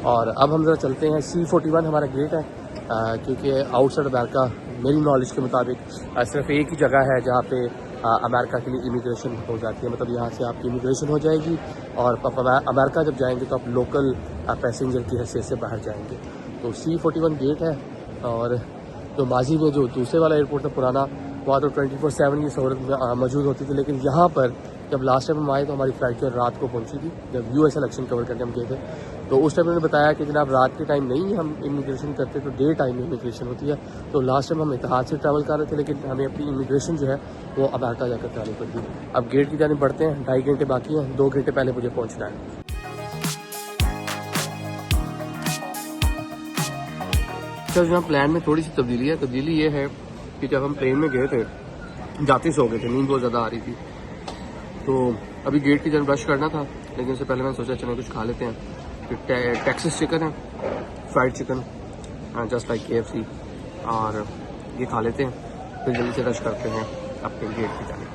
और अब हम ज़रा चलते हैं। C41 हमारा गेट है, क्योंकि आउटसाइड अमेरिका मेरी नॉलेज के मुताबिक सिर्फ एक ही जगह है जहाँ पे अमेरिका के लिए इमिग्रेशन हो जाती है। मतलब यहाँ से आपकी इमिग्रेशन हो जाएगी और आप अमेरिका जब जाएंगे तो आप लोकल पैसेंजर की हैसियत से बाहर जाएंगे। तो C41 गेट है। और जो माजी में जो दूसरे वाला एयरपोर्ट था पुराना, वहाँ तो 24/7 की सहूलत मौजूद होती थी, लेकिन यहाँ पर जब लास्ट टाइम हम आए तो हमारी फ़्लाइट जो रात को पहुँची थी। जब US इलेक्शन कवर करके हम गए थे तो उस टाइम उन्होंने बताया कि जनाब रात के टाइम नहीं हम इमिग्रेशन करते, तो डे टाइम में इमिग्रेशन होती है। तो लास्ट टाइम हम इत्तेहाद से ट्रैवल कर रहे थे, लेकिन हमें अपनी इमिग्रेशन जो है वो अमेरिका जाकर करानी पड़ती। अब गेट की जानिब बढ़ते हैं। 2.5 घंटे बाकी हैं, 2 घंटे पहले मुझे पहुँचना है। सर जहाँ प्लान में थोड़ी सी तब्दीली है। तब्दीली ये है कि जब हम प्लेन में गए थे जाते सो गए थे, नींद बहुत ज़्यादा आ रही थी, तो अभी गेट की जब रश करना था, लेकिन उससे पहले मैंने सोचा चलो कुछ खा लेते हैं। टेक्सास चिकन है, fried chicken just like KFC, और ये खा लेते हैं, फिर जल्दी से रश करते हैं अपने गेट की जानिब।